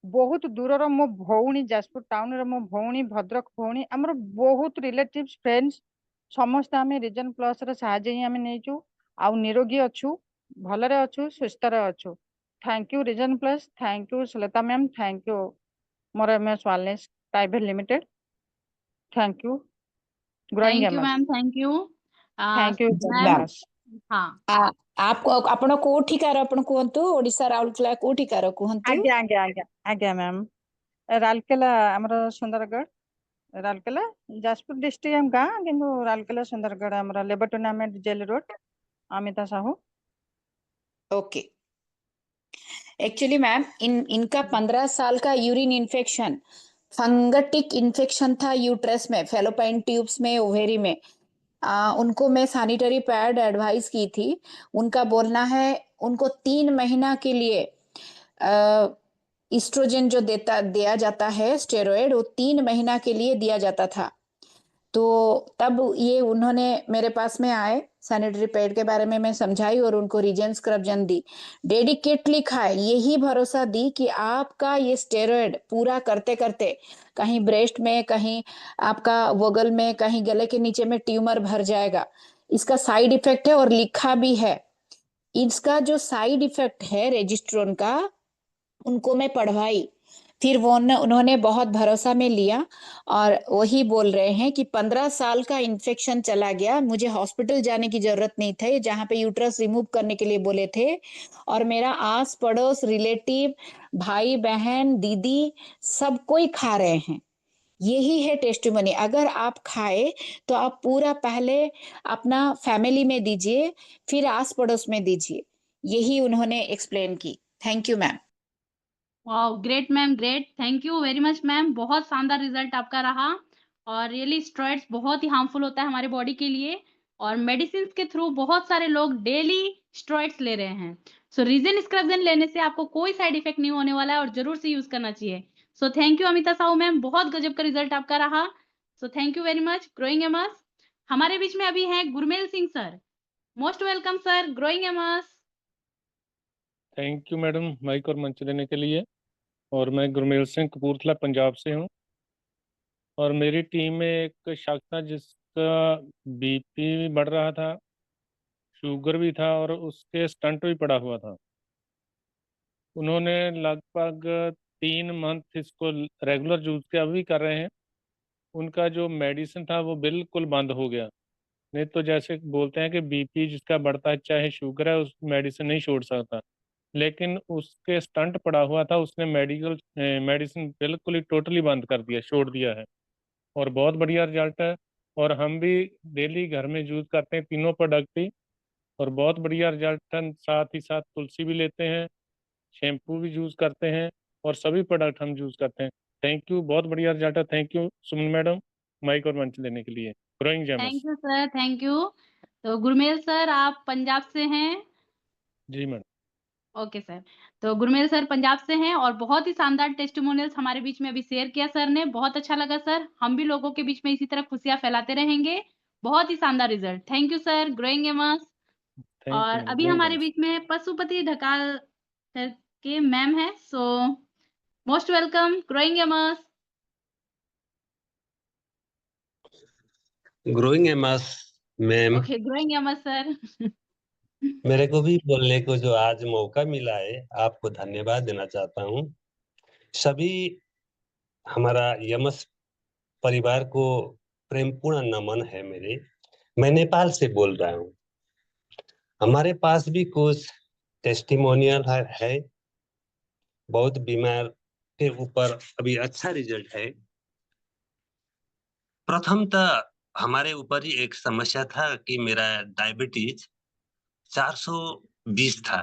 ବହୁତ ଦୂରର ମୋ ଭଉଣୀ, ଯାଜପୁର ଟାଉନର ମୋ ଭଉଣୀ, ଭଦ୍ରକ ଭଉଣୀ, ଆମର ବହୁତ ରିଲେଟିଭସ୍ ଫ୍ରେଣ୍ଡସ୍, ସମସ୍ତେ ଆମେ ରିଜନ ପ୍ଲସ ର ସାହାଯ୍ୟ ହିଁ ଆମେ ନେଇଛୁ ଆଉ ନିରୋଗୀ ଅଛୁ, ଭଲରେ ଅଛୁ, ସୁସ୍ଥରେ ଅଛୁ। Thank you reason plus, thank you Sulata ma'am, thank you ମୋର MS wellness private limited, thank you growing thank you MS, ma'am, thank you thank you ma'am. MS। हाँ, ଆପଣ କୋଉଠିକାର ଆପଣ କୁହନ୍ତୁ, ଓଡିଶା ରାଉରକେଲା କୋଉଠିକାର କୁହନ୍ତୁ? ଆଜ୍ଞା ଆଜ୍ଞା ଆଜ୍ଞା ଆଜ୍ଞା ମ୍ୟାମ୍, ରାଉରକେଲା ଆମର ସୁନ୍ଦରଗଡ଼, ରାଉରକେଲା ଯାଜପୁର ଡିଷ୍ଟ୍ରିକ୍ଟ ଆମ ଗାଁ, କିନ୍ତୁ ରାଉରକେଲା ସୁନ୍ଦରଗଡ଼ ଆମର labour tournament jail road, Amita Sahu. Okay, actually ma'am इनका 15 साल का यूरिन इन्फेक्शन फंगटिक इन्फेक्शन था यूट्रस में, फेलोपाइन ट्यूब्स में, ओवेरी में। उनको मैं सैनिटरी पैड एडवाइस की थी। उनका बोलना है उनको 3 महीना के लिए इस्ट्रोजन जो दिया जाता है स्टेरॉयड, वो 3 महीना के लिए दिया जाता था। तो तब ये उन्होंने मेरे पास में आए, सैनिटरी पैड के बारे में मैं समझाई और उनको रीजन स्क्रबजन दी, डेडिकेटली खाए, यही भरोसा दी कि आपका ये स्टेरॉयड पूरा करते करते कहीं ब्रेस्ट में, कहीं आपका वोगल में, कहीं गले के नीचे में ट्यूमर भर जाएगा। इसका साइड इफेक्ट है और लिखा भी है। इसका जो साइड इफेक्ट है रेजिस्ट्रोन का, उनको मैं पढ़वाई, फिर वो उन्होंने बहुत भरोसा में लिया और वही बोल रहे हैं कि 15 साल का इन्फेक्शन चला गया, मुझे हॉस्पिटल जाने की जरूरत नहीं थी, जहां पे यूट्रस रिमूव करने के लिए बोले थे। और मेरा आस पड़ोस, रिलेटिव, भाई बहन, दीदी, सब कोई खा रहे हैं। यही है टेस्टिमनी। अगर आप खाए तो आप पूरा पहले अपना फैमिली में दीजिए, फिर आस पड़ोस में दीजिए। यही उन्होंने एक्सप्लेन की। Thank you ma'am. Wow, great ma'am, great, thank you very much ma'am. बहुत शानदार रिजल्ट आपका रहा। और रियली स्टेरॉइड्स बहुत ही हार्मफुल होता है हमारे बॉडी के लिए, और मेडिसिन के थ्रू बहुत सारे लोग डेली स्टेरॉइड्स ले रहे हैं। सो रीजन स्क्रबजन लेने से आपको कोई साइड इफेक्ट नहीं होने वाला है और जरूर से यूज करना चाहिए। So thank you Amita Sahu ma'am, बहुत गजब का रिजल्ट आपका रहा। So thank you very much growing aims. हमारे बीच में अभी हैं Gurmel Singh sir. Most welcome sir, growing aims. Thank you madam mike और मंच देने के लिए। और मैं गुरमेल सिंह कपूरथला पंजाब से हूँ, और मेरी टीम में एक शख्स था जिसका बीपी भी बढ़ रहा था, शुगर भी था, और उसके स्टंट भी पड़ा हुआ था। उन्होंने लगभग 3 मंथ इसको रेगुलर यूज के अभी कर रहे हैं। उनका जो मेडिसिन था वो बिल्कुल बंद हो गया। नहीं तो जैसे बोलते हैं कि बीपी जिसका बढ़ता है, चाहे शुगर है, उस मेडिसिन नहीं छोड़ सकता, लेकिन उसके स्टंट पड़ा हुआ था, उसने मेडिसिन बिल्कुल ही टोटली बंद कर दिया, छोड़ दिया है, और बहुत बढ़िया रिजल्ट है। और हम भी डेली घर में यूज करते हैं तीनों प्रोडक्ट ही, और बहुत बढ़िया रिजल्ट है। साथ ही साथ तुलसी भी लेते हैं, शैम्पू भी यूज करते हैं, और सभी प्रोडक्ट हम यूज करते हैं। थैंक यू, बहुत बढ़िया रिजल्ट है। Thank you Suman madam mike और मंच देने के लिए। Growing gems. Thank you sir, thank you. तो गुरमेल सर आप पंजाब से हैं? जी मैडम। Okay sir. तो गुरमेल सर पंजाब से हैं और बहुत ही शानदार टेस्टिमोनियल्स हमारे बीच में अभी शेयर किया सर ने, बहुत अच्छा लगा सर। हम भी लोगों के बीच में इसी तरह खुशियां फैलाते रहेंगे। बहुत ही शानदार result, thank you sir, growing aims. Thank और यू अभी ग्रोइंग हमारे जेमस। बीच में पशुपति ढकाल सर के मैम है, so most welcome, growing aims. Growing AIIMS ma'am, okay, growing AIIMS sir. मेरे को भी बोलने को जो आज मौका मिला है, आपको धन्यवाद देना चाहता हूँ। सभी हमारा यमस परिवार को प्रेमपूर्ण नमन है मेरे। मैं नेपाल से बोल रहा हूँ। हमारे पास भी कुछ टेस्टिमोनियल है। बहुत बीमार के ऊपर अभी अच्छा रिजल्ट है। प्रथमतः हमारे ऊपर ही एक समस्या था कि मेरा डायबिटीज 420 था,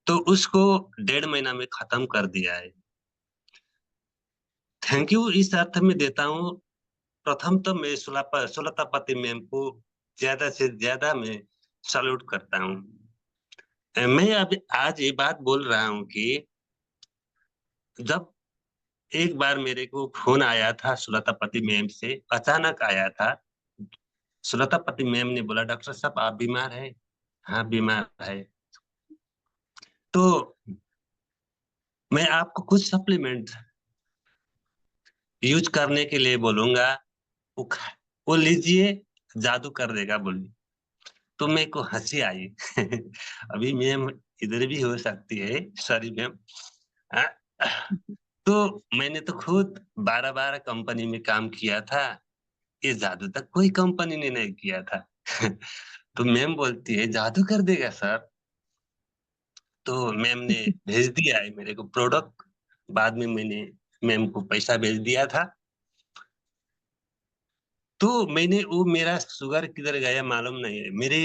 तो उसको 1.5 महीना में खत्म कर दिया है। थैंक यू इस अर्थ में देता हूँ, प्रथम तो मैं सुलतापति मैम को ज्यादा से ज्यादा मैं सैल्यूट करता हूँ। मैं अब आज ये बात बोल रहा हूँ कि जब एक बार मेरे को फोन आया था सुलतापति मैम से, अचानक आया था। सुलतापति मैम ने बोला, डॉक्टर साहब आप बीमार है? हाँ बीमार है। तो मैं आपको कुछ सप्लीमेंट यूज करने के लिए बोलूंगा, वो लीजिए, जादू कर देगा बोली। तो मेरे को हंसी आई। अभी मैम इधर भी हो सकती है, सॉरी मैम। तो मैंने तो खुद 12 कंपनी में काम किया था, ये जादू तक कोई कंपनी ने नहीं किया था। तो मैम बोलती है जादू कर देगा सर। तो मैम ने भेज दिया है मेरे को प्रोडक्ट, बाद में मैंने मैम को पैसा भेज दिया था। तो मैंने वो, मेरा शुगर किधर गया मालूम नहीं है। मेरे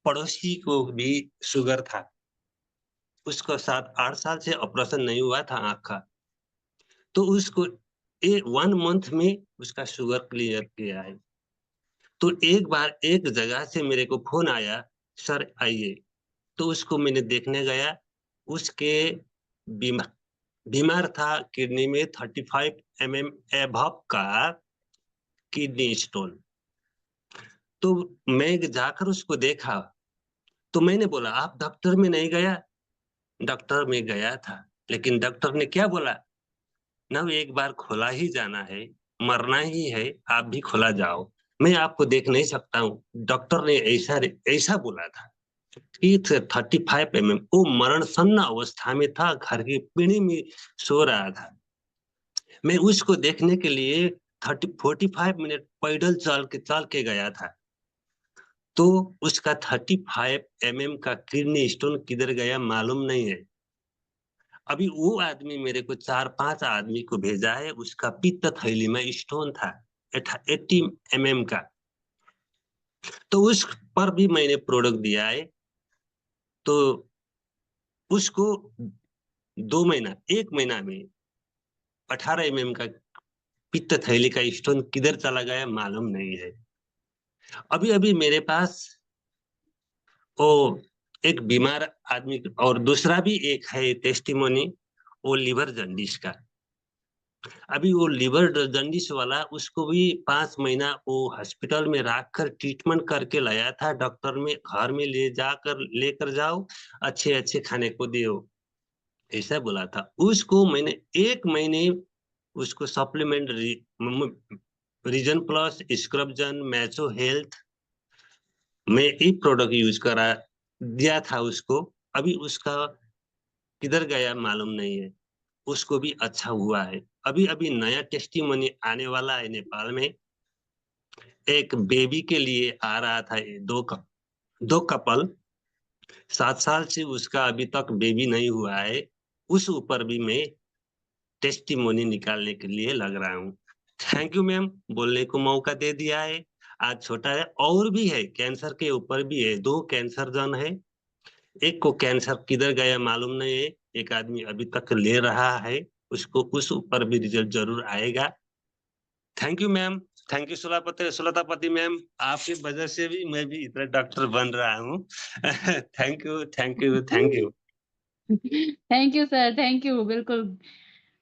पड़ोसी को भी शुगर था, उसको 7-8 साल से ऑपरेशन नहीं हुआ था आँख का, तो उसको 1 मंथ में उसका शुगर क्लियर किया है। तो एक बार एक जगह से मेरे को फोन आया, सर आइए। तो उसको मैंने देखने गया, उसके बीमार था किडनी में 35 mm एबव का किडनी स्टोन। तो मैं जाकर उसको देखा, तो मैंने बोला आप डॉक्टर में नहीं गया? डॉक्टर में गया था, लेकिन डॉक्टर ने क्या बोला, ना एक बार खुला ही जाना है, मरना ही है, आप भी खुला जाओ, मैं आपको देख नहीं सकता हूँ। डॉक्टर ने ऐसा बोला था कि 35 mm, वो मरणसन्न अवस्था में था, घर की पीढ़ी में सो रहा था। मैं उसको देखने के लिए 45 मिनट पैदल चल के गया था। तो उसका 35 mm का किडनी स्टोन किधर गया मालूम नहीं है। अभी वो आदमी मेरे को 4-5 आदमी को भेजा है, उसका पित्त थैली में स्टोन था 80 mm का, तो उस पर भी मैंने प्रोडक्ट दिया है। तो उसको 1 महीना में 18 mm का पित्त थैली का स्टोन किधर चला गया मालूम नहीं है। अभी अभी मेरे पास वो एक बीमार आदमी और दूसरा भी एक है टेस्टिमोनी, वो लिवर जॉन्डिस का। अभी वो लिवर जॉन्डिस वाला, उसको भी 5 महीना वो हॉस्पिटल में रखकर ट्रीटमेंट करके लाया था। डॉक्टर में घर में लेकर जाओ, अच्छे अच्छे खाने को दियो, ऐसा बोला था। उसको मैंने 1 महीने उसको सप्लीमेंट रीजन प्लस, स्क्रबजन, मैचो हेल्थ में एक प्रोडक्ट यूज करा दिया था उसको। अभी उसका किधर गया मालूम नहीं है, उसको भी अच्छा हुआ है। अभी अभी नया टेस्टिमोनी आने वाला है नेपाल में, एक बेबी के लिए आ रहा था। दो कपल 7 साल से उसका अभी तक बेबी नहीं हुआ है, उस ऊपर भी मैं टेस्टिमोनी निकालने के लिए लग रहा हूँ। थैंक यू मैम, बोलने को मौका दे दिया है। आज छोटा है, और भी है, कैंसर के ऊपर भी है, 2 कैंसर जन है। एक को कैंसर किधर गया मालूम नहीं है, एक आदमी अभी तक ले रहा है, उसको उस ऊपर भी रिजल्ट जरूर आएगा। Thank you ma'am, thank you Sulatapati ma'am, आपकी वजह से भी मैं भी इतना डॉक्टर बन रहा हूँ। Thank you thank you thank you. Thank you sir, thank you. बिल्कुल,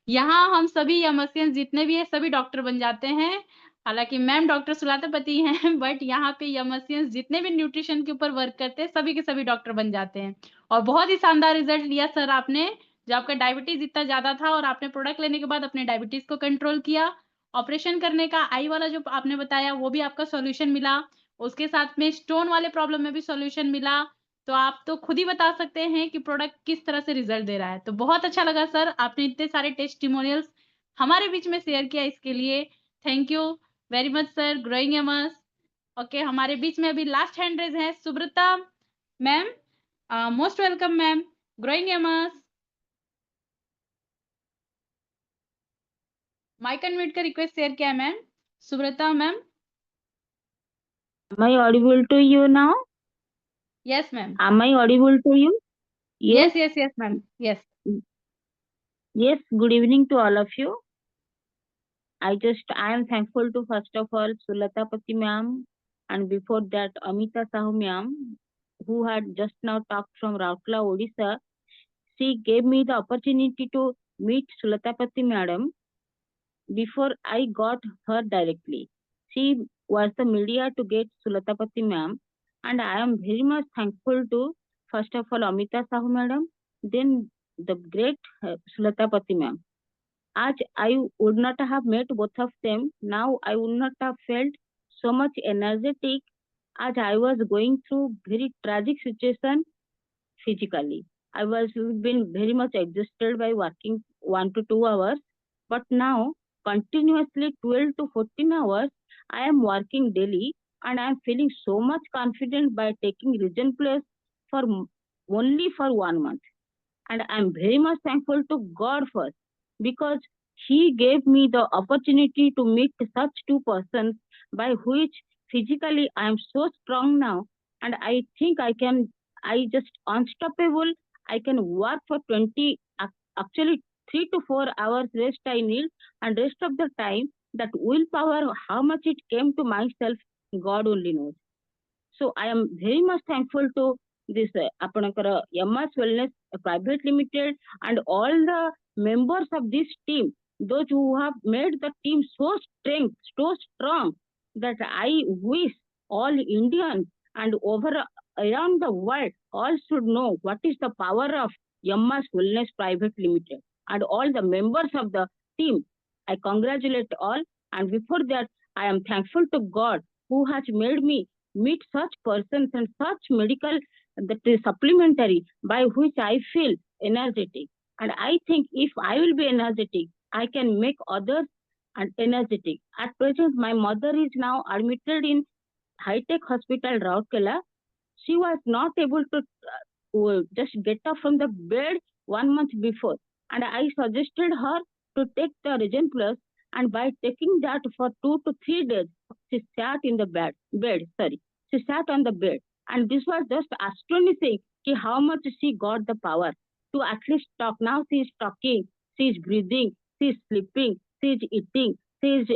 यहाँ हम सभी यमसियंस जितने भी है सभी डॉक्टर बन जाते हैं। हालांकि मैम डॉक्टर सुलतापति हैं, बट यहाँ पे यमसियंस जितने भी न्यूट्रिशन के ऊपर वर्क करते हैं सभी के सभी डॉक्टर बन जाते हैं। और बहुत ही शानदार रिजल्ट लिया सर आपने, जो आपका डायबिटीज इतना ज्यादा था और आपने प्रोडक्ट लेने के बाद अपने डायबिटीज को कंट्रोल किया। ऑपरेशन करने का आई वाला जो आपने बताया वो भी आपका सॉल्यूशन मिला, उसके साथ में स्टोन वाले प्रॉब्लम में भी सॉल्यूशन मिला। तो आप तो खुद ही बता सकते हैं कि प्रोडक्ट किस तरह से रिजल्ट दे रहा है। तो बहुत अच्छा लगा सर, आपने इतने सारे टेस्टिमोनियल्स हमारे बीच में शेयर किया, इसके लिए thank you very much sir. Growing AIIMS. Okay, हमारे बीच में अभी लास्ट हैंड रेज है Subrata ma'am, most welcome ma'am. Growing aims, mike unmute का रिक्वेस्ट शेयर किया है ma'am. Subrata ma'am. Am I audible to you now? Yes ma'am. Am I audible to you? Yes. Yes ma'am. Yes. Yes. Good evening to all of you. I am thankful to first of all Sulata Pati ma'am, and before that Amita Sahu ma'am, who had just now talked from Rautla, Odisha. She gave me the opportunity to meet Sulata Pati madam before I got her directly. She was the media to get Sulata Pati ma'am, and I am very much thankful to first of all Amita Sahu madam, then the great Sulata Pati ma'am. As I would not have met both of them, now I would not have felt so much energetic as I was going through very tragic situation physically. I was been very much exhausted by working 1 to 2 hours, but now continuously 12 to 14 hours I am working daily, and I am feeling so much confident by taking Region Plus for only for 1 month. And I am very much thankful to God first, because He gave me the opportunity to meet such two persons by which physically I am so strong now, and I think I just unstoppable. I can work for 20, actually 3 to 4 hours rest I need, and rest of the time that willpower, how much it came to myself, God only knows. So I am very much thankful to this Apanakara Yamas Wellness Private Limited and all the members of this team, those who have made the team so strong that I wish all Indians and around the world all should know what is the power of Yamas Wellness Private Limited and all the members of the team. I congratulate all, and before that I am thankful to God who has made me meet such persons and such medical that is supplementary by which I feel energetic. And I think if I will be energetic, I can make others and energetic. At present, my mother is now admitted in High-Tech Hospital, Rourkela. She was not able to just get up from the bed 1 month before. And I suggested her to take the Region Plus, and by taking that for 2 to 3 days, she sat in the bed. She sat on the bed, and this was just astonishing how much she got the power to at least talk. Now she is talking, she is breathing, she is sleeping, she is eating, she is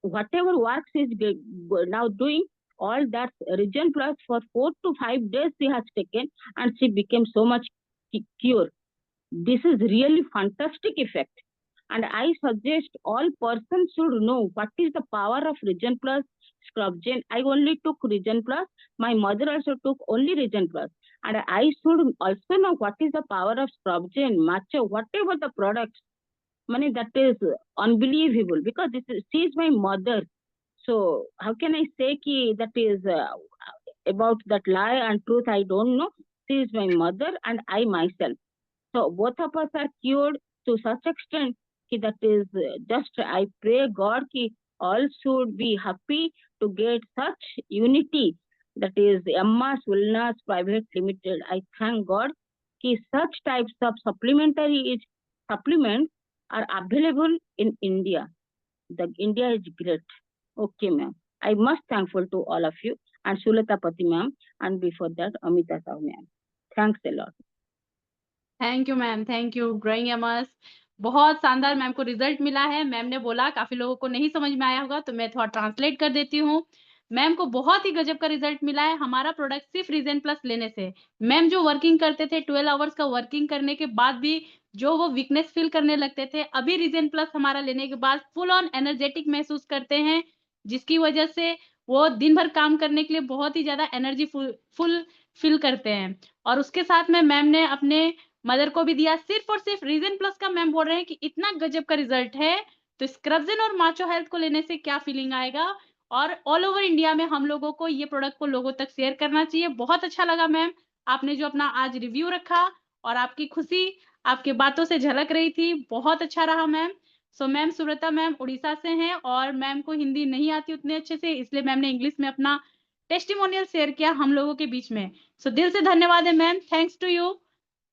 whatever work she is now doing. All that Region Plus for 4 to 5 days she has taken, and she became so much cured. This is really fantastic effect. And I suggest all persons should know what is the power of Region Plus Scrubgen. I only took Region Plus. My mother also took only Region Plus. And I should also know what is the power of Scrubgen, Macho, whatever the products. Money that is unbelievable, because she is my mother. So how can I say that is about that lie and truth? I don't know. She is my mother and I myself. So both of us are cured to such extent that is just, I pray God ki all should be happy to get such unity, that is Yamas Wellness Private Limited. I thank God ki such types of supplements are available in India. India is great. Okay, ma'am. I must thankful to all of you and Sulata Pati ma'am, and before that Amita Sahu ma'am. Thanks a lot. Thank you ma'am, thank you. Growing aims, बहुत शानदार ma'am को result मिला है। Ma'am ने बोला काफी लोगों को नहीं समझ में आया होगा, तो मैं थोड़ा ट्रांसलेट कर देती हूँ। मैम को बहुत ही गजब का रिजल्ट मिला है हमारा प्रोडक्ट सिर्फ रीजन प्लस लेने से। मैम जो वर्किंग करते थे 12 आवर्स का वर्किंग करने के बाद भी जो वो वीकनेस फील करने लगते थे, अभी रीजन प्लस हमारा लेने के बाद फुल ऑन एनर्जेटिक महसूस करते हैं, जिसकी वजह से वो दिन भर काम करने के लिए बहुत ही ज्यादा एनर्जी फुल फील करते हैं। और उसके साथ में मैम ने अपने मदर को भी दिया सिर्फ और सिर्फ रीजन प्लस का। मैम बोल रहे हैं कि इतना गजब का रिजल्ट है, तो स्क्रब्जन और माचो हेल्थ को लेने से क्या फीलिंग आएगा। और ऑल ओवर इंडिया में हम लोगों को ये प्रोडक्ट को लोगों तक शेयर करना चाहिए। बहुत अच्छा लगा मैम आपने जो अपना आज रिव्यू रखा, और आपकी खुशी आपके बातों से झलक रही थी, बहुत अच्छा रहा ma'am. So ma'am Subrata ma'am Orissa से हैं और मैम को हिंदी नहीं आती उतने अच्छे से, इसलिए मैम ने इंग्लिश में अपना टेस्टिमोनियल शेयर किया हम लोगों के बीच में। सो दिल से धन्यवाद है मैम, थैंक्स टू यू।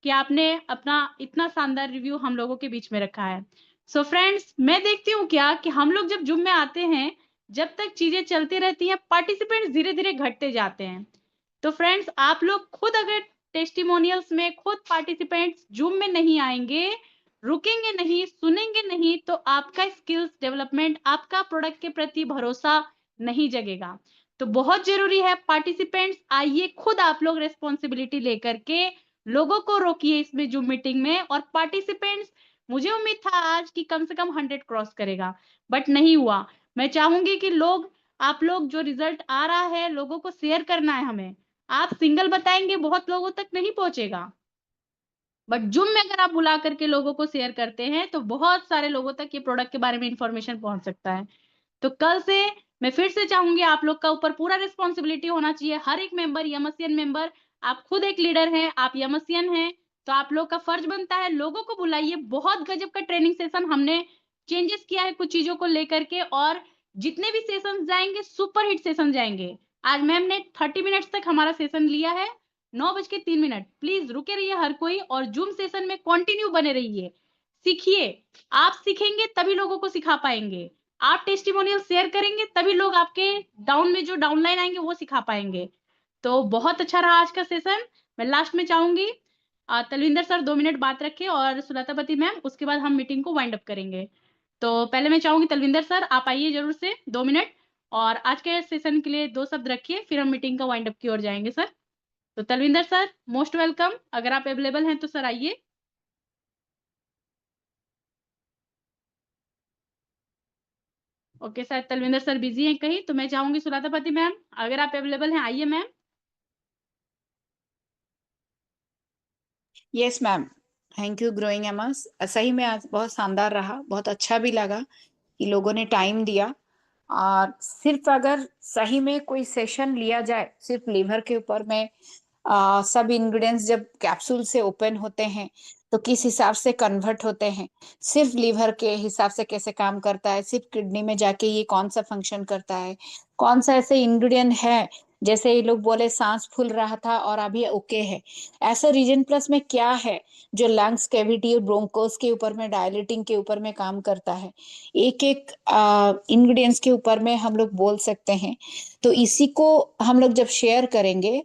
कि आपने अपना इतना शानदार रिव्यू हम लोगों के बीच में रखा है। सो फ्रेंड्स, मैं देखती हूँ क्या कि हम लोग जब जूम में आते हैं, जब तक चीजें चलती रहती हैं, पार्टिसिपेंट्स धीरे धीरे घटते जाते हैं। तो फ्रेंड्स, आप लोग खुद अगर टेस्टिमोनियल्स में खुद पार्टिसिपेंट्स जूम में नहीं आएंगे, रुकेंगे नहीं, सुनेंगे नहीं, तो आपका स्किल्स डेवलपमेंट, आपका प्रोडक्ट के प्रति भरोसा नहीं जगेगा। तो बहुत जरूरी है, पार्टिसिपेंट्स आइए, खुद आप लोग रेस्पॉन्सिबिलिटी लेकर के लोगों को रोकिए इसमें जूम मीटिंग में। और पार्टिसिपेंट्स, मुझे उम्मीद था आज कि कम से कम 100 क्रॉस करेगा, बट नहीं हुआ। मैं चाहूंगी कि आप लोग जो रिजल्ट आ रहा है लोगों को शेयर करना है हमें। आप सिंगल बताएंगे बहुत लोगों तक नहीं पहुंचेगा, बट जूम में अगर आप बुला करके लोगों को शेयर करते हैं तो बहुत सारे लोगों तक ये प्रोडक्ट के बारे में इंफॉर्मेशन पहुंच सकता है। तो कल से मैं फिर से चाहूंगी, आप लोग का ऊपर पूरा रिस्पॉन्सिबिलिटी होना चाहिए। हर एक मेंबर, यमसियन मेंबर, आप खुद एक लीडर हैं, आप यमसियन हैं, तो आप लोग का फर्ज बनता है लोगों को बुलाइए। बहुत गजब का ट्रेनिंग सेशन हमने चेंजेस किया है कुछ चीजों को लेकर के, और जितने भी सेशन जाएंगे सुपर हिट सेशन जाएंगे। आज मैम ने 30 मिनट्स तक हमारा सेशन लिया है, 9:03। प्लीज रुके रहिए हर कोई, और जूम सेशन में कंटिन्यू बने रहिए, सीखिए। आप सीखेंगे तभी लोगों को सिखा पाएंगे, आप टेस्टिमोनियल शेयर करेंगे तभी लोग आपके डाउन में जो डाउनलाइन आएंगे वो सिखा पाएंगे। तो बहुत अच्छा रहा आज का सेशन। मैं लास्ट में चाहूंगी तलविंदर सर 2 मिनट बात रखे, और सुलतापति मैम, उसके बाद हम मीटिंग को वाइंड अप करेंगे। तो पहले मैं चाहूंगी तलविंदर सर आप आइए जरूर से 2 मिनट, और आज के सेशन के लिए 2 शब्द रखिए, फिर हम मीटिंग का वाइंड अप की ओर जाएंगे सर। तो तलविंदर सर मोस्ट वेलकम, अगर आप अवेलेबल हैं तो सर आइए। Okay sir, Talwinder sir busy हैं कहीं, तो मैं चाहूंगी सुलतापति मैम अगर आप अवेलेबल हैं आइए ma'am. Yes ma'am, thank you growing aims. सही में आज बहुत शानदार रहा, बहुत अच्छा भी लगा कि लोगों ने टाइम दिया। और सिर्फ अगर सही में कोई सेशन लिया जाए सिर्फ लीवर के ऊपर में, सब इंग्रेडिएंट्स जब कैप्सूल से ओपन होते हैं तो किस हिसाब से कन्वर्ट होते हैं, सिर्फ लीवर के हिसाब से कैसे काम करता है, सिर्फ किडनी में जाके ये कौन सा फंक्शन करता है, कौन सा ऐसे इंग्रेडिएंट है, जैसे ये लोग बोले सांस फूल रहा था और अभी ओके है, ऐसा रीजन प्लस में क्या है जो लंग्स कैविटी और ब्रोंकोस के ऊपर में, डायलिटिंग के ऊपर में काम करता है, एक एक इंग्रेडिएंट्स के ऊपर में हम लोग बोल सकते हैं। तो इसी को हम लोग जब शेयर करेंगे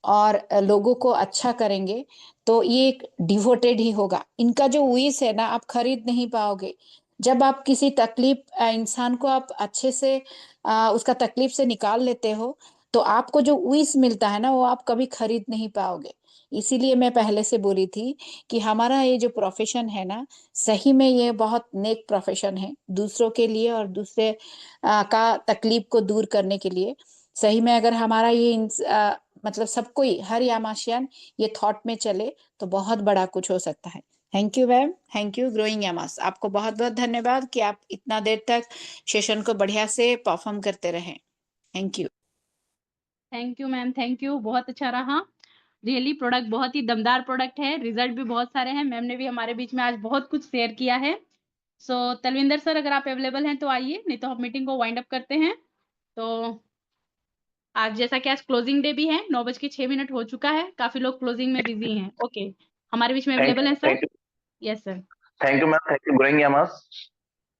और लोगों को अच्छा करेंगे तो ये एक डिवोटेड ही होगा। इनका जो विश है ना, आप खरीद नहीं पाओगे। जब आप किसी तकलीफ इंसान को आप अच्छे से उसका तकलीफ से निकाल लेते हो तो आपको जो विश मिलता है ना वो आप कभी खरीद नहीं पाओगे। इसीलिए मैं पहले से बोली थी कि हमारा ये जो प्रोफेशन है ना, सही में ये बहुत नेक प्रोफेशन है, दूसरों के लिए और दूसरे का तकलीफ को दूर करने के लिए। सही में अगर हमारा ये मतलब सब कोई, हर यामाशियन ये थॉट में चले तो बहुत बड़ा कुछ हो सकता है। Thank you ma'am, thank you Growing Amos, आपको बहुत बहुत धन्यवाद कि आप इतना देर तक सेशन को बढ़िया से परफॉर्म करते रहे। Thank you. Thank you ma'am, thank you, बहुत अच्छा रहा। रियली प्रोडक्ट बहुत ही दमदार प्रोडक्ट है, रिजल्ट भी बहुत सारे हैं। मैम ने भी हमारे बीच में आज बहुत कुछ शेयर किया है। सो तलविंदर सर अगर आप अवेलेबल हैं तो आइए, नहीं तो हम मीटिंग को वाइंड अप करते हैं। तो आज जैसा कि आज क्लोजिंग डे भी है, 9:06 हो चुका है, काफी लोग क्लोजिंग में बिजी हैं। ओके, हमारे बीच में अवेलेबल है sir? Yes sir. Thank you ma'am, thank you Growing Amos.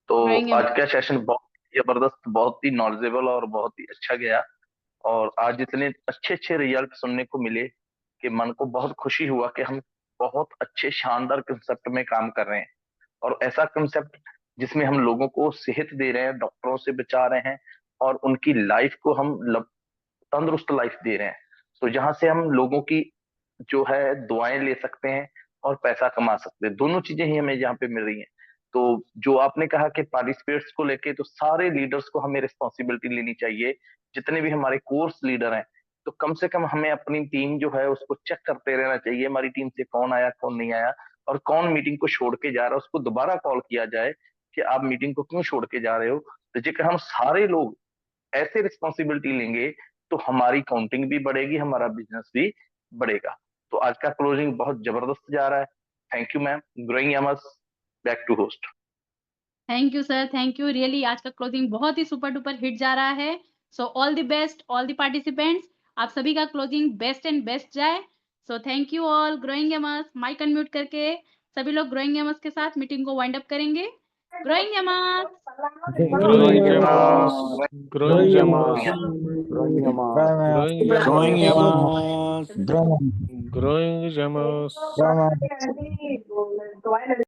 तो Growing आज Yamas। का सेशन बहुत जबरदस्त, बहुत ही नॉलेजेबल और बहुत ही अच्छा गया। और आज इतने अच्छे अच्छे रिजल्ट सुनने को मिले कि मन को बहुत खुशी हुआ कि हम बहुत अच्छे शानदार कंसेप्ट में काम कर रहे हैं, और ऐसा कंसेप्ट जिसमें हम लोगों को सेहत दे रहे हैं, डॉक्टरों से बचा रहे हैं, और उनकी लाइफ को हम तंदुरुस्त लाइफ दे रहे हैं। तो जहां से हम लोगों की जो है दुआएं ले सकते हैं और पैसा कमा सकते हैं, दोनों चीजें ही हमें यहाँ पे मिल रही हैं। तो जो आपने कहा कि पार्टिसिपेट्स को लेके, तो सारे लीडर्स को हमें रिस्पॉन्सिबिलिटी लेनी चाहिए। जितने भी हमारे कोर्स लीडर हैं, तो कम से कम हमें अपनी टीम जो है उसको चेक करते रहना चाहिए, हमारी टीम से कौन आया कौन नहीं आया, और कौन मीटिंग को छोड़ के जा रहा है, उसको दोबारा कॉल किया जाए कि आप मीटिंग को क्यों छोड़ के जा रहे हो। तो जेकर हम सारे लोग ऐसे रिस्पॉन्सिबिलिटी लेंगे तो हमारी काउंटिंग भी बढ़ेगी, हमारा बिजनेस भी बढ़ेगा। तो आज का क्लोजिंग बहुत जबरदस्त जा रहा है। Thank you ma'am. Growing Amos, back to host. Thank you sir, thank you. Really आज का क्लोजिंग बहुत ही सुपर डुपर हिट जा रहा है। So all the best all the participants, आप सभी का क्लोजिंग बेस्ट एंड बेस्ट जाए। So thank you all. Growing Amos, mic unmute करके सभी लोग ग्रोइंग एमर्स के साथ मीटिंग को वाइंड अप करेंगे। Growing Amos, Growing Amos, growing Amos, Growing Amos. growing Growing Amos, Amos. growing Amos.